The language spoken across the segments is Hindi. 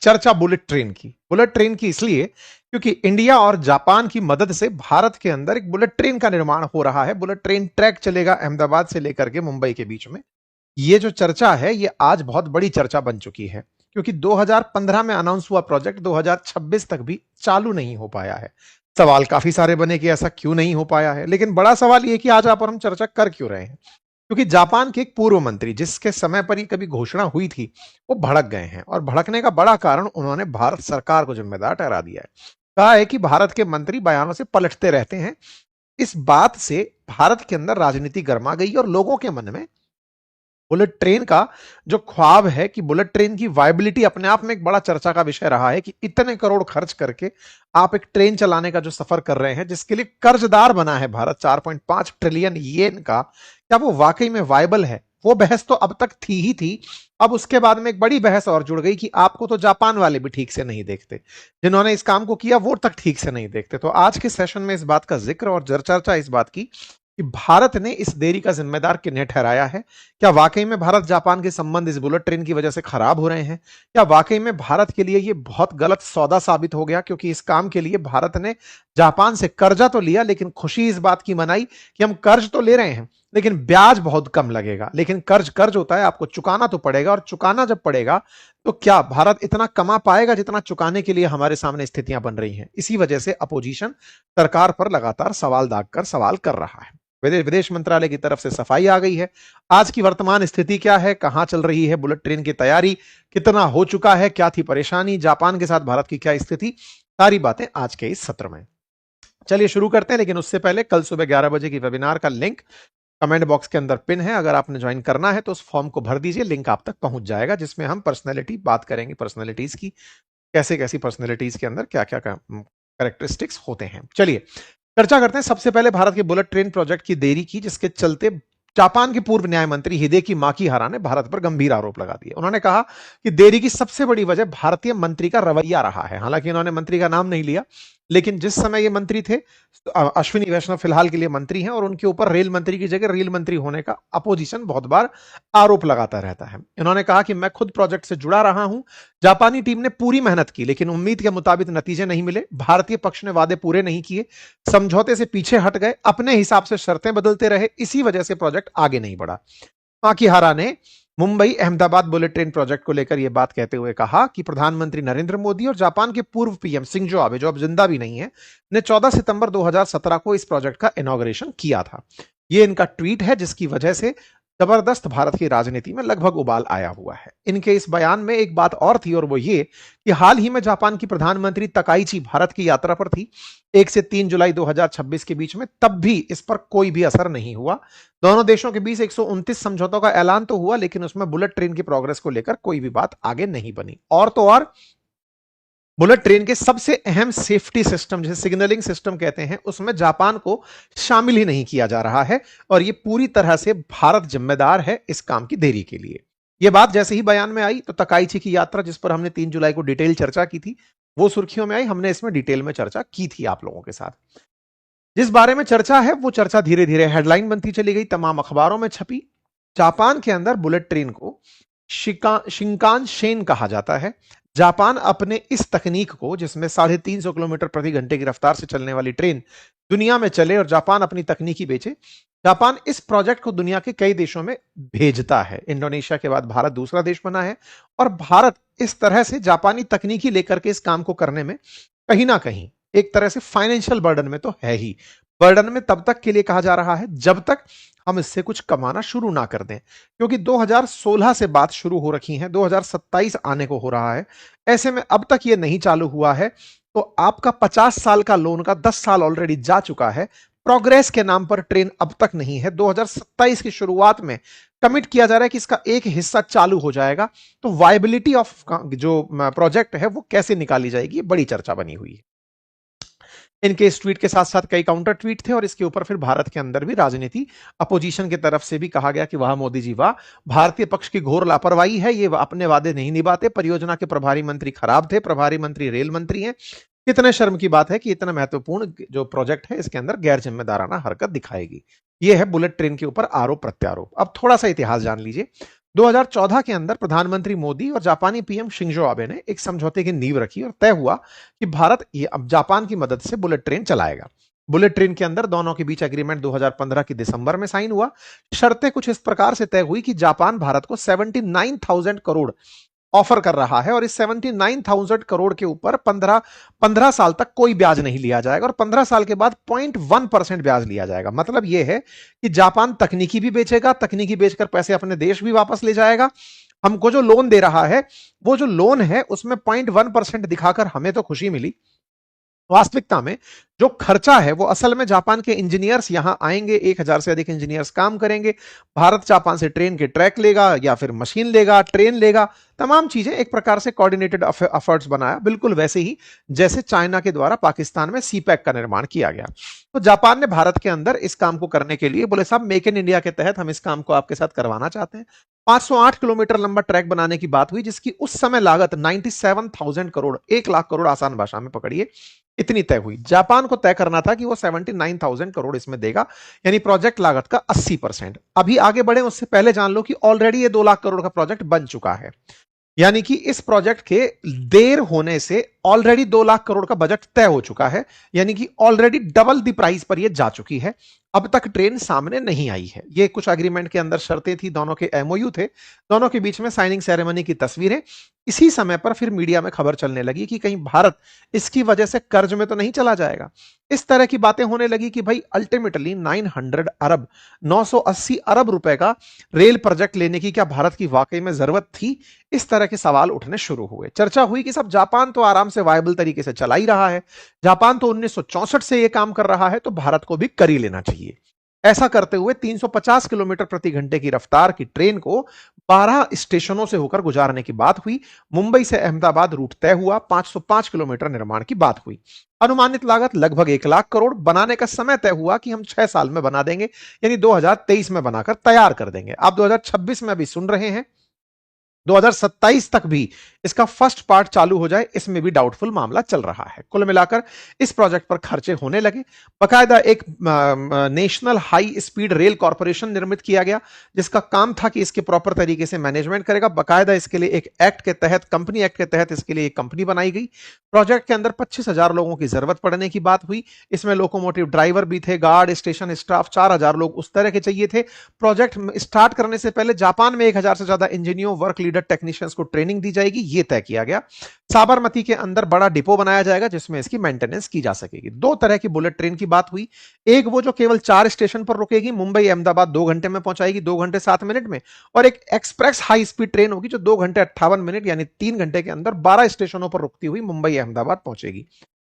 चर्चा बुलेट ट्रेन की। बुलेट ट्रेन की इसलिए क्योंकि इंडिया और जापान की मदद से भारत के अंदर एक बुलेट ट्रेन का निर्माण हो रहा है। बुलेट ट्रेन ट्रैक चलेगा अहमदाबाद से लेकर के मुंबई के बीच में। ये जो चर्चा है ये आज बहुत बड़ी चर्चा बन चुकी है, क्योंकि 2015 में अनाउंस हुआ प्रोजेक्ट 2026 तक भी चालू नहीं हो पाया है। सवाल काफी सारे बने कि ऐसा क्यों नहीं हो पाया है, लेकिन बड़ा सवाल ये कि आज आप और हम चर्चा कर क्यों रहे हैं, क्योंकि जापान के एक पूर्व मंत्री जिसके समय पर ये कभी घोषणा हुई थी, वो भड़क गए हैं। और भड़कने का बड़ा कारण उन्होंने भारत सरकार को जिम्मेदार ठहरा दिया है। कहा है कि भारत के मंत्री बयानों से पलटते रहते हैं। इस बात से भारत के अंदर राजनीति गर्मा गई और लोगों के मन में बुलेट ट्रेन का जो ख्वाब है कि बुलेट ट्रेन की वायबिलिटी अपने आप में एक बड़ा चर्चा का विषय रहा है कि इतने करोड़ खर्च करके आप एक ट्रेन चलाने का जो सफर कर रहे हैं, जिसके लिए कर्जदार बना है भारत 4.5 ट्रिलियन येन का, क्या वो वाकई में वायबल है? वो बहस तो अब तक थी ही थी। अब उसके बाद में एक बड़ी बहस और जुड़ गई कि आपको तो जापान वाले भी ठीक से नहीं देखते, जिन्होंने इस काम को किया वो तक ठीक से नहीं देखते। तो आज के सेशन में इस बात का जिक्र और चर्चा इस बात की कि भारत ने इस देरी का जिम्मेदार किन्हें ठहराया है। क्या वाकई में भारत जापान के संबंध इस बुलेट ट्रेन की वजह से खराब हो रहे हैं? क्या वाकई में भारत के लिए यह बहुत गलत सौदा साबित हो गया, क्योंकि इस काम के लिए भारत ने जापान से कर्जा तो लिया, लेकिन खुशी इस बात की मनाई कि हम कर्ज तो ले रहे हैं लेकिन ब्याज बहुत कम लगेगा। लेकिन कर्ज कर्ज होता है, आपको चुकाना तो पड़ेगा, और चुकाना जब पड़ेगा तो क्या भारत इतना कमा पाएगा जितना चुकाने के लिए हमारे सामने स्थितियां बन रही हैं? इसी वजह से अपोजिशन सरकार पर लगातार सवाल दागकर सवाल कर रहा है। विदेश मंत्रालय की तरफ से सफाई आ गई है। आज की वर्तमान स्थिति क्या है, कहां चल रही है बुलेट ट्रेन की तैयारी, कितना हो चुका है, क्या थी परेशानी, जापान के साथ भारत की क्या स्थिति, सारी बातें आज के इस सत्र में। चलिए शुरू करते हैं, लेकिन उससे पहले कल सुबह 11 बजे की वेबिनार का लिंक कमेंट बॉक्स के अंदर पिन है। अगर आपने ज्वाइन करना है तो उस फॉर्म को भर दीजिए, लिंक आप तक पहुंच जाएगा, जिसमें हम पर्सनैलिटी बात करेंगे, पर्सनैलिटीज की, कैसे कैसी पर्सनैलिटीज के अंदर क्या क्या कैरेक्टरिस्टिक्स होते हैं। चलिए चर्चा करते हैं सबसे पहले भारत के बुलेट ट्रेन प्रोजेक्ट की देरी की, जिसके चलते जापान के पूर्व न्याय मंत्री हिदेकी माकीहारा ने भारत पर गंभीर आरोप लगा दिए। उन्होंने कहा कि देरी की सबसे बड़ी वजह भारतीय मंत्री का रवैया रहा है। हालांकि उन्होंने मंत्री का नाम नहीं लिया, लेकिन जिस समय ये मंत्री थे, अश्विनी वैष्णव फिलहाल के लिए मंत्री हैं, और उनके ऊपर रेल मंत्री की जगह रेल मंत्री होने का अपोजिशन बहुत बार आरोप लगाता रहता है। इन्होंने कहा कि मैं खुद प्रोजेक्ट से जुड़ा रहा हूं, जापानी टीम ने पूरी मेहनत की लेकिन उम्मीद के मुताबिक नतीजे नहीं मिले, भारतीय पक्ष ने वादे पूरे नहीं किए, समझौते से पीछे हट गए, अपने हिसाब से शर्तें बदलते रहे, इसी वजह से प्रोजेक्ट आगे नहीं बढ़ा। माकीहारा ने Mumbai Ahmedabad bullet train project को लेकर यह बात कहते हुए कहा कि प्रधानमंत्री नरेंद्र मोदी और जापान के पूर्व पीएम शिंजो आबे, जो अब जिंदा भी नहीं है, ने 14 सितंबर 2017 को इस प्रोजेक्ट का इनॉग्रेशन किया था। यह इनका ट्वीट है, जिसकी वजह से जबरदस्त भारत की राजनीति में लगभग उबाल आया हुआ है। इनके इस बयान में एक बात और थी, और वो ये कि हाल ही में जापान की प्रधानमंत्री तकाइची भारत की यात्रा पर थी 1 से 3 जुलाई 2026 के बीच में, तब भी इस पर कोई भी असर नहीं हुआ। दोनों देशों के बीच 129 समझौतों का ऐलान तो हुआ, लेकिन उसमें बुलेट ट्रेन की प्रोग्रेस को लेकर कोई भी बात आगे नहीं बनी। और तो और बुलेट ट्रेन के सबसे अहम सेफ्टी सिस्टम, जिसे सिग्नलिंग सिस्टम कहते हैं, उसमें जापान को शामिल ही नहीं किया जा रहा है, और यह पूरी तरह से भारत जिम्मेदार है इस काम की देरी के लिए। यह बात जैसे ही बयान में आई तो तकाइची की यात्रा, जिस पर हमने 3 जुलाई को डिटेल चर्चा की थी, वो सुर्खियों में आई। हमने इसमें डिटेल में चर्चा की थी आप लोगों के साथ। जिस बारे में चर्चा है वो चर्चा धीरे धीरे हेडलाइन बनती चली गई, तमाम अखबारों में छपी। जापान के अंदर बुलेट ट्रेन को शिंकानशेन कहा जाता है। जापान अपने इस तकनीक को, जिसमें 350 किलोमीटर प्रति घंटे की रफ्तार से चलने वाली ट्रेन दुनिया में चले और जापान अपनी तकनीकी बेचे, जापान इस प्रोजेक्ट को दुनिया के कई देशों में भेजता है। इंडोनेशिया के बाद भारत दूसरा देश बना है, और भारत इस तरह से जापानी तकनीकी लेकर के इस काम को करने में कहीं ना कहीं एक तरह से फाइनेंशियल बर्डन में तो है ही। बर्डन में तब तक के लिए कहा जा रहा है जब तक हम इससे कुछ कमाना शुरू ना कर दें, क्योंकि 2016 से बात शुरू हो रखी है, 2027 आने को हो रहा है। ऐसे में अब तक ये नहीं चालू हुआ है, तो आपका 50 साल का लोन का 10 साल ऑलरेडी जा चुका है। प्रोग्रेस के नाम पर ट्रेन अब तक नहीं है। 2027 की शुरुआत में कमिट किया जा रहा है कि इसका एक हिस्सा चालू हो जाएगा, तो वायबिलिटी ऑफ जो प्रोजेक्ट है वो कैसे निकाली जाएगी, बड़ी चर्चा बनी हुई है। इनके इस ट्वीट के साथ साथ कई काउंटर ट्वीट थे, और इसके ऊपर फिर भारत के अंदर भी राजनीति, अपोजिशन की तरफ से भी कहा गया कि वाह मोदी जी वाह, भारतीय पक्ष की घोर लापरवाही है, ये अपने वादे नहीं निभाते, परियोजना के प्रभारी मंत्री खराब थे, प्रभारी मंत्री रेल मंत्री हैं। कितने शर्म की बात है कि इतना महत्वपूर्ण जो प्रोजेक्ट है इसके अंदर गैर जिम्मेदाराना हरकत दिखाएगी। यह है बुलेट ट्रेन के ऊपर आरोप प्रत्यारोप। अब थोड़ा सा इतिहास जान लीजिए। 2014 के अंदर प्रधानमंत्री मोदी और जापानी पीएम शिंजो आबे ने एक समझौते की नींव रखी और तय हुआ कि भारत ये अब जापान की मदद से बुलेट ट्रेन चलाएगा। बुलेट ट्रेन के अंदर दोनों के बीच एग्रीमेंट 2015 की दिसंबर में साइन हुआ। शर्तें कुछ इस प्रकार से तय हुई कि जापान भारत को 79,000 करोड़ ऑफर कर रहा है और इस 79,000 करोड़ के ऊपर 15 साल तक कोई ब्याज नहीं लिया जाएगा और 15 साल के बाद 0.1% ब्याज लिया जाएगा। मतलब यह है कि जापान तकनीकी भी बेचेगा, तकनीकी बेचकर पैसे अपने देश भी वापस ले जाएगा। हमको जो लोन दे रहा है, वो जो लोन है उसमें 0.1% दिखाकर हमें तो खुशी मिली, वास्तविकता में जो खर्चा है वो असल में जापान के इंजीनियर्स यहां आएंगे, 1,000 से अधिक इंजीनियर्स काम करेंगे। भारत जापान से ट्रेन के ट्रैक लेगा या फिर मशीन लेगा, ट्रेन लेगा, तमाम चीजें एक प्रकार से कोऑर्डिनेटेड एफर्ट्स बनाया, बिल्कुल वैसे ही जैसे चाइना के द्वारा पाकिस्तान में सीपैक का निर्माण किया गया। तो जापान ने भारत के अंदर इस काम को करने के लिए बोले, साहब मेक इन इंडिया के तहत हम इस काम को आपके साथ करवाना चाहते हैं। 508 किलोमीटर लंबा ट्रैक बनाने की बात हुई, जिसकी उस समय लागत 97,000 करोड़, 1 लाख करोड़ आसान भाषा में पकड़िए, इतनी तय हुई। जापान को तय करना था कि वो 79,000 करोड़ इसमें देगा, यानी प्रोजेक्ट लागत का 80%। अभी आगे बढ़े उससे पहले जान लो कि ऑलरेडी ये 2 लाख करोड़ का प्रोजेक्ट बन चुका है, यानी कि इस प्रोजेक्ट के देर होने से ऑलरेडी 2 लाख करोड़ का बजट तय हो चुका है, यानी कि ऑलरेडी डबल द प्राइस पर यह जा चुकी है। अब तक ट्रेन सामने नहीं आई है। ये कुछ एग्रीमेंट के अंदर शर्तें थी, दोनों के एमओयू थे, दोनों के बीच में साइनिंग सेरेमनी की तस्वीरें। इसी समय पर फिर मीडिया में खबर चलने लगी कि कहीं भारत इसकी वजह से कर्ज में तो नहीं चला जाएगा। इस तरह की बातें होने लगी कि भाई अल्टीमेटली 980 अरब रुपए का रेल प्रोजेक्ट लेने की क्या भारत की वाकई में जरूरत थी? इस तरह के सवाल उठने शुरू हुए। चर्चा हुई कि सब जापान तो आराम से वायबल तरीके से चला ही रहा है, जापान तो 1964 से यह काम कर रहा है, तो भारत को भी कर ही लेना चाहिए। ऐसा करते हुए 350 किलोमीटर प्रति घंटे की रफ्तार की ट्रेन को 12 स्टेशनों से होकर गुजारने की बात हुई। मुंबई से अहमदाबाद रूट तय हुआ, 505 किलोमीटर निर्माण की बात हुई। अनुमानित लागत लगभग 1 लाख करोड़। बनाने का समय तय हुआ कि हम 6 साल में बना देंगे, यानी 2023 में बनाकर तैयार कर देंगे। आप 2026 में अभी सुन रहे हैं, 2027 तक भी इसका फर्स्ट पार्ट चालू हो जाए, इसमें भी डाउटफुल मामला चल रहा है। कुल मिलाकर इस प्रोजेक्ट पर खर्चे होने लगे। बकायदा एक national high speed rail corporation निर्मित किया गया, जिसका काम था कि इसके प्रॉपर तरीके से मैनेजमेंट करेगा। बकायदा इसके लिए एक एक्ट के तहत, कंपनी एक्ट के तहत इसके लिए एक कंपनी बनाई गई। प्रोजेक्ट के अंदर 25,000 लोगों की जरूरत पड़ने की बात हुई। इसमें लोकोमोटिव ड्राइवर भी थे, गार्ड, स्टेशन स्टाफ, 4,000 लोग उस तरह के चाहिए थे। प्रोजेक्ट स्टार्ट करने से पहले जापान में 1,000 से ज्यादा इंजीनियरों, वर्क लीडर, टेक्नीशियंस को ट्रेनिंग दी जाएगी, यह तय किया गया। साबरमती के अंदर बड़ा डिपो बनाया जाएगा जिसमें इसकी मेंटेनेंस की जा सकेगी। 2 तरह की बुलेट ट्रेन की बात हुई। एक वो जो केवल 4 स्टेशन पर रुकेगी, मुंबई अहमदाबाद 2 घंटे में पहुंचाएगी, 2 घंटे 7 मिनट में, और एक एक्सप्रेस हाई स्पीड ट्रेन होगी जो 2 घंटे 58 मिनट यानी 3 घंटे के अंदर 12 स्टेशनों पर रुकती हुई मुंबई अहमदाबाद पहुंचेगी।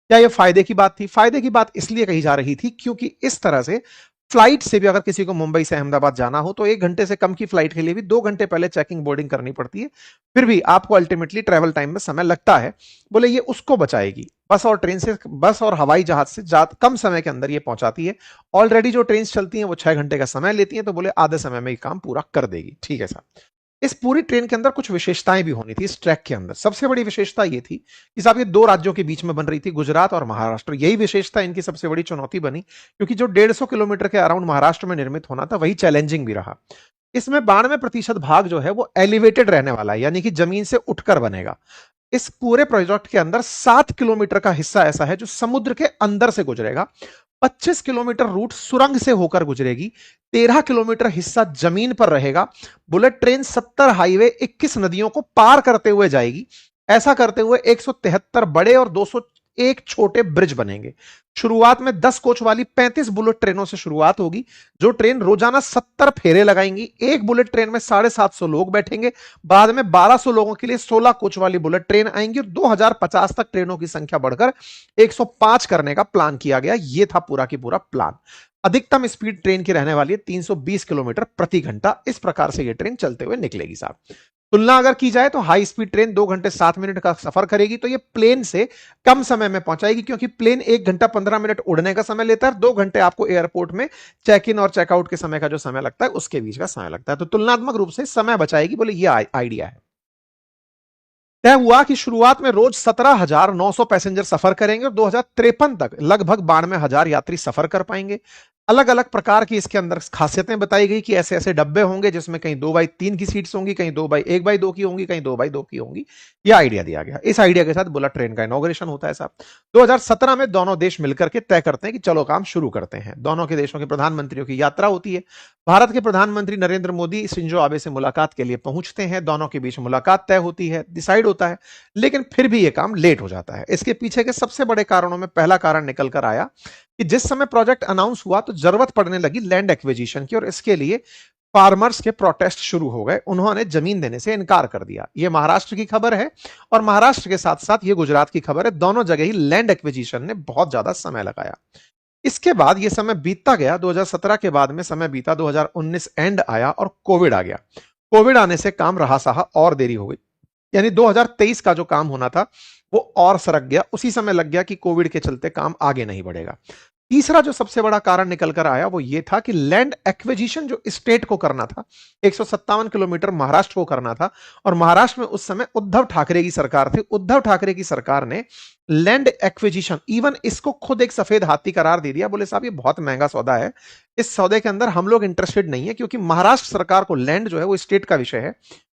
क्या यह फायदे की बात थी? फायदे की बात इसलिए कही जा रही थी क्योंकि इस तरह से फ्लाइट से भी अगर किसी को मुंबई से अहमदाबाद जाना हो तो 1 घंटे से कम की फ्लाइट के लिए भी 2 घंटे पहले चेकिंग बोर्डिंग करनी पड़ती है, फिर भी आपको अल्टीमेटली ट्रेवल टाइम में समय लगता है। बोले ये उसको बचाएगी। बस और ट्रेन से, बस और हवाई जहाज से कम समय के अंदर ये पहुंचाती है। ऑलरेडी जो ट्रेन चलती हैं वो 6 घंटे का समय लेती हैं, तो बोले आधे समय में ये काम पूरा कर देगी। ठीक है साहब। इस पूरी ट्रेन के अंदर कुछ विशेषताएं भी होनी थी। इस ट्रैक के अंदर सबसे बड़ी विशेषता यह थी कि साहब ये 2 राज्यों के बीच में बन रही थी, गुजरात और महाराष्ट्र। यही विशेषता इनकी सबसे बड़ी चुनौती बनी, क्योंकि जो 150 किलोमीटर के अराउंड महाराष्ट्र में निर्मित होना था वही चैलेंजिंग भी रहा। इसमें 92% भाग जो है वो एलिवेटेड रहने वाला है, यानी कि जमीन से उठकर बनेगा। इस पूरे प्रोजेक्ट के अंदर 7 किलोमीटर का हिस्सा ऐसा है जो समुद्र के अंदर से गुजरेगा, 25 किलोमीटर रूट सुरंग से होकर गुजरेगी, 13 किलोमीटर हिस्सा जमीन पर रहेगा। बुलेट ट्रेन 70 हाईवे, 21 नदियों को पार करते हुए जाएगी। ऐसा करते हुए 173 बड़े और 201 छोटे ब्रिज बनेंगे। शुरुआत में 10 कोच वाली 35 बुलेट ट्रेनों से शुरुआत होगी, जो ट्रेन रोजाना 70 फेरे लगाएंगी। एक बुलेट ट्रेन में 750 लोग बैठेंगे। बाद में 1200 लोगों के लिए 16 कोच वाली बुलेट ट्रेन आएंगी और 2050 तक ट्रेनों की संख्या बढ़कर 105 करने का प्लान किया गया। यह था पूरा की पूरा प्लान। अधिकतम स्पीड ट्रेन की रहने वाली है 320 किलोमीटर प्रति घंटा। इस प्रकार से यह ट्रेन चलते हुए निकलेगी साहब। तुलना अगर की जाए तो हाई स्पीड ट्रेन 2 घंटे 7 मिनट का सफर करेगी, तो ये प्लेन से कम समय में पहुंचाएगी, क्योंकि प्लेन 1 घंटा 15 मिनट उड़ने का समय लेता है, 2 घंटे आपको एयरपोर्ट में चेक इन और चेकआउट के समय का जो समय लगता है उसके बीच का समय लगता है। तो तुलनात्मक रूप से समय बचाएगी। बोले ये आइडिया है। तय हुआ कि शुरुआत में रोज 17,900 पैसेंजर सफर करेंगे और 2053 तक लगभग 92,000 यात्री सफर कर पाएंगे। अलग अलग प्रकार की इसके अंदर खासियतें बताई गई कि ऐसे ऐसे डब्बे होंगे जिसमें कहीं 2x3 की सीट्स होंगी, कहीं 1x2 की होंगी, कहीं 2x2 की होंगी। यह आइडिया दिया गया। इस आइडिया के साथ बुलेट ट्रेन का इनॉग्रेशन होता है साहब। 2017 में दोनों देश मिलकर के तय करते हैं कि चलो काम शुरू करते हैं। दोनों के देशों के प्रधानमंत्रियों की यात्रा होती है। भारत के प्रधानमंत्री नरेंद्र मोदी शिंजो आबे से मुलाकात के लिए पहुंचते हैं। दोनों के बीच मुलाकात तय होती है, डिसाइड होता है, लेकिन फिर भी यह काम लेट हो जाता है। इसके पीछे के सबसे बड़े कारणों में पहला कारण निकल कर आया कि जिस समय प्रोजेक्ट अनाउंस हुआ तो जरूरत पड़ने लगी लैंड एक्विजिशन की, और इसके लिए फार्मर्स के प्रोटेस्ट शुरू हो गए। उन्होंने जमीन देने से इनकार कर दिया। यह महाराष्ट्र की खबर है और महाराष्ट्र के साथ साथ यह गुजरात की खबर है। दोनों जगह ही लैंड एक्विजिशन ने बहुत ज्यादा समय लगाया। इसके बाद यह समय बीतता गया। 2017 के बाद में समय बीता, 2019 एंड आया और कोविड आ गया। कोविड आने से काम रहा सहा और देरी हो गई। यानी 2023 का जो काम होना था वो और सरक गया। उसी समय लग गया कि कोविड के चलते काम आगे नहीं बढ़ेगा। तीसरा जो सबसे बड़ा कारण निकल कर आया वो ये था कि लैंड एक्विजिशन जो स्टेट को करना था, 157 किलोमीटर महाराष्ट्र को करना था, और महाराष्ट्र में उस समय उद्धव ठाकरे की सरकार थी। उद्धव ठाकरे की सरकार ने लैंड एक्विजिशन, इवन इसको खुद एक सफेद हाथी करार दे दिया। बोले साहब ये बहुत महंगा सौदा है, इस सौदे के अंदर हम लोग इंटरेस्टेड नहीं है, क्योंकि महाराष्ट्र सरकार को लैंड जो है वो स्टेट का विषय है।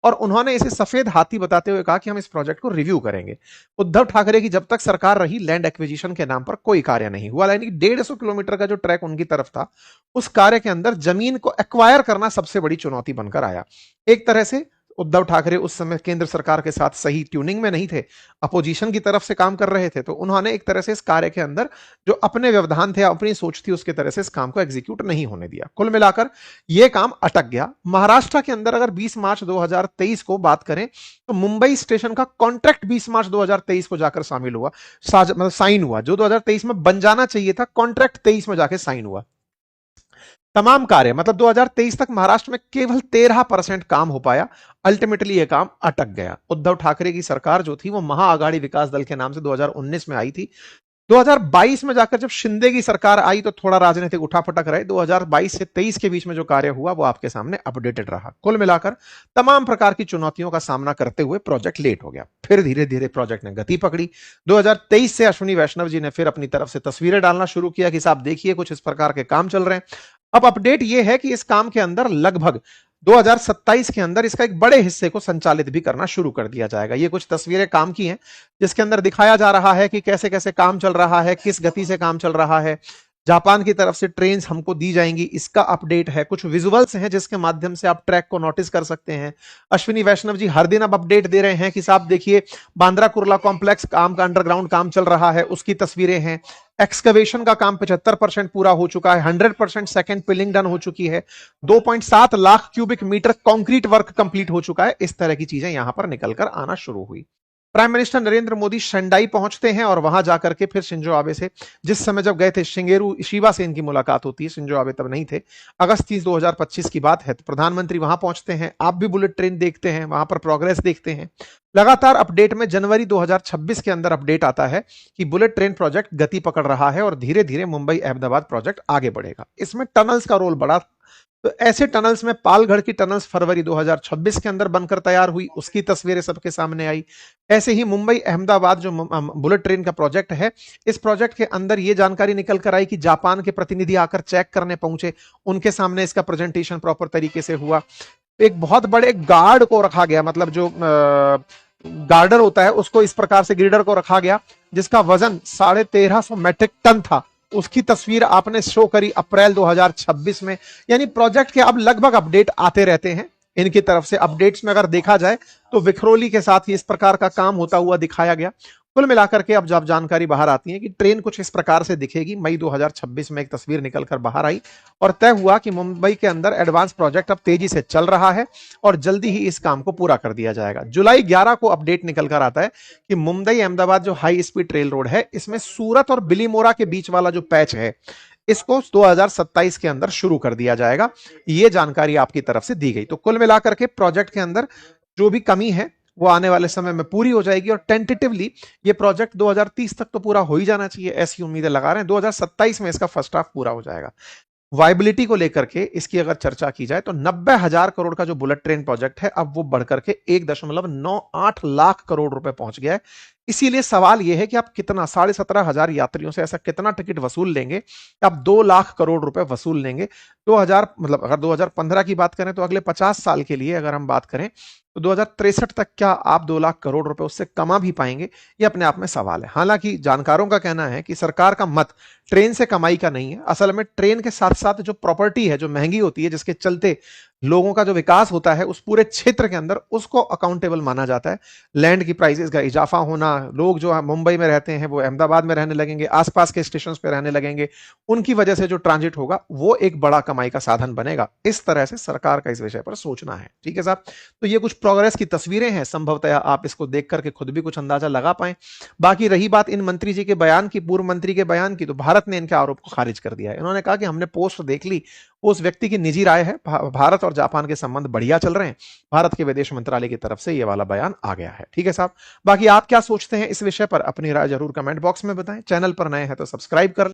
और उन्होंने इसे सफेद हाथी बताते हुए कहा कि हम इस प्रोजेक्ट को रिव्यू करेंगे। उद्धव ठाकरे की जब तक सरकार रही, लैंड एक्विजिशन के नाम पर कोई कार्य नहीं हुआ। यानी 150 किलोमीटर का जो ट्रैक उनकी तरफ था, उस कार्य के अंदर जमीन को एक्वायर करना सबसे बड़ी चुनौती बनकर आया। एक तरह से उद्धव ठाकरे उस समय केंद्र सरकार के साथ सही ट्यूनिंग में नहीं थे, अपोजिशन की तरफ से काम कर रहे थे, तो उन्होंने एक तरह से इस कार्य के अंदर जो अपने व्यवधान थे, अपनी सोच थी, उसके तरह से इस काम को एग्जीक्यूट नहीं होने दिया। कुल मिलाकर यह काम अटक गया। महाराष्ट्र के अंदर अगर 20 मार्च 2023 को बात करें तो मुंबई स्टेशन का कॉन्ट्रैक्ट 20 मार्च 2023 को जाकर शामिल हुआ, मतलब साइन हुआ। जो 2023 में बन जाना चाहिए था, कॉन्ट्रैक्ट 23 में जाकर साइन हुआ। तमाम कार्य मतलब 2023 तक महाराष्ट्र में केवल 13% काम हो पाया। अल्टीमेटली यह काम अटक गया। उद्धव ठाकरे की सरकार जो थी वो महाआघाड़ी विकास दल के नाम से 2019 में आई थी। 2022 में जाकर जब शिंदे की सरकार आई तो थोड़ा राजनीतिक उठापटक रहे। 2022 से 23 के बीच में जो कार्य हुआ वो आपके सामने अपडेटेड रहा। कुल मिलाकर तमाम प्रकार की चुनौतियों का सामना करते हुए प्रोजेक्ट लेट हो गया। फिर धीरे धीरे प्रोजेक्ट ने गति पकड़ी। 2023 से अश्विनी वैष्णव जी ने फिर अपनी तरफ से तस्वीरें डालना शुरू किया कि साहब देखिए कुछ इस प्रकार के काम चल रहे हैं। अब अपडेट यह है कि इस काम के अंदर लगभग 2027 के अंदर इसका एक बड़े हिस्से को संचालित भी करना शुरू कर दिया जाएगा। ये कुछ तस्वीरें काम की हैं जिसके अंदर दिखाया जा रहा है कि कैसे कैसे काम चल रहा है, किस गति से काम चल रहा है। जापान की तरफ से ट्रेन्स हमको दी जाएंगी, इसका अपडेट है। कुछ विजुअल्स हैं जिसके माध्यम से आप ट्रैक को नोटिस कर सकते हैं। अश्विनी वैष्णव जी हर दिन अब अपडेट दे रहे हैं कि साहब देखिए बांद्रा कुर्ला कॉम्प्लेक्स काम का अंडरग्राउंड काम चल रहा है, उसकी तस्वीरें हैं। एक्सकवेशन का काम 75% पूरा हो चुका है। 100% सेकंड पिलिंग डन हो चुकी है। 2.7 lakh cubic metre concrete work complete हो चुका है। इस तरह की चीजें यहां पर निकलकर आना शुरू हुई। Prime minister Narendra Modi Shanghai पहुंचते हैं और वहां जाकर के फिर शिंजो आबे से, जिस समय जब गए थे शिंगेरू शिबा से इनकी मुलाकात होती है, शिंजो आबे तब नहीं थे, अगस्त 30 2025 की बात है। तो प्रधानमंत्री वहां पहुंचते हैं, आप भी बुलेट ट्रेन देखते हैं, वहां पर प्रोग्रेस देखते हैं। लगातार अपडेट में जनवरी 2026 के अंदर अपडेट आता है कि बुलेट ट्रेन प्रोजेक्ट गति पकड़ रहा है और धीरे धीरे मुंबई अहमदाबाद प्रोजेक्ट आगे बढ़ेगा। इसमें टनल्स का रोल बड़ा। तो ऐसे टनल्स में पालगढ़ की टनल्स फरवरी 2026 के अंदर बनकर तैयार हुई, उसकी तस्वीरें सबके सामने आई। ऐसे ही मुंबई अहमदाबाद जो बुलेट ट्रेन का प्रोजेक्ट है, इस प्रोजेक्ट के अंदर यह जानकारी निकल कर आई कि जापान के प्रतिनिधि आकर चेक करने पहुंचे, उनके सामने इसका प्रेजेंटेशन प्रॉपर तरीके से हुआ। एक बहुत बड़े गार्ड को रखा गया, मतलब जो गार्डर होता है उसको इस प्रकार से ग्रीडर को रखा गया जिसका वजन 1350 मेट्रिक टन था। उसकी तस्वीर आपने शो करी अप्रैल 2026 में। यानी प्रोजेक्ट के अब लगभग अपडेट आते रहते हैं। इनकी तरफ से अपडेट्स में अगर देखा जाए तो विखरोली के साथ ही इस प्रकार का काम होता हुआ दिखाया गया। कुल मिलाकर के अब जब जानकारी बाहर आती है कि ट्रेन कुछ इस प्रकार से दिखेगी, मई 2026 में एक तस्वीर निकलकर बाहर आई और तय हुआ कि मुंबई के अंदर एडवांस प्रोजेक्ट अब तेजी से चल रहा है और जल्दी ही इस काम को पूरा कर दिया जाएगा। जुलाई 11 को अपडेट निकलकर आता है कि मुंबई अहमदाबाद जो हाई स्पीड रेल रोड है, इसमें सूरत और बिलीमोरा के बीच वाला जो पैच है, इसको 2027 के अंदर शुरू कर दिया जाएगा। यह जानकारी आपकी तरफ से दी गई। तो कुल मिलाकर के प्रोजेक्ट के अंदर जो भी कमी है वो आने वाले समय में पूरी हो जाएगी और टेंटेटिवली ये प्रोजेक्ट 2030 तक तो पूरा हो ही जाना चाहिए, ऐसी उम्मीदें लगा रहे हैं। 2027 में इसका फर्स्ट हाफ पूरा हो जाएगा। वायबिलिटी को लेकर के इसकी अगर चर्चा की जाए तो 90,000 करोड़ का जो बुलेट ट्रेन प्रोजेक्ट है अब वो बढ़कर के 1.98 लाख करोड़ रुपए पहुंच गया है। इसीलिए सवाल यह है कि आप कितना 17,500 यात्रियों से ऐसा कितना टिकट वसूल लेंगे, आप 2 लाख करोड़ रुपए वसूल लेंगे। 2000 मतलब अगर 2015 की बात करें तो अगले 50 साल के लिए अगर हम बात करें तो 2063 तक क्या आप 2 लाख करोड़ रुपए उससे कमा भी पाएंगे, ये अपने आप में सवाल है। हालांकि जानकारों का कहना है कि सरकार का मत ट्रेन से कमाई का नहीं है, असल में ट्रेन के साथ साथ जो प्रॉपर्टी है जो महंगी होती है, जिसके चलते लोगों का जो विकास होता है उस पूरे क्षेत्र के अंदर, उसको अकाउंटेबल माना जाता है। लैंड की प्राइसेस का इजाफा होना, लोग जो मुंबई में रहते हैं वो अहमदाबाद में रहने लगेंगे, आसपास के स्टेशन पे रहने लगेंगे, उनकी वजह से जो ट्रांजिट होगा वो एक बड़ा कमाई का साधन बनेगा। इस तरह से सरकार का इस विषय पर सोचना है। ठीक है साहब, तो ये कुछ प्रोग्रेस की तस्वीरें हैं, संभवतः आप इसको देख करके खुद भी कुछ अंदाजा लगा पाए। बाकी रही बात इन मंत्री जी के बयान की, पूर्व मंत्री के बयान की, तो भारत ने इनके आरोप को खारिज कर दिया है। इन्होंने कहा कि हमने पोस्ट देख ली, उस व्यक्ति की निजी राय है, भारत और जापान के संबंध बढ़िया चल रहे हैं। भारत के विदेश मंत्रालय की तरफ से ये वाला बयान आ गया है। ठीक है साहब, बाकी आप क्या सोचते हैं इस विषय पर अपनी राय जरूर कमेंट बॉक्स में बताएं। चैनल पर नए हैं तो सब्सक्राइब कर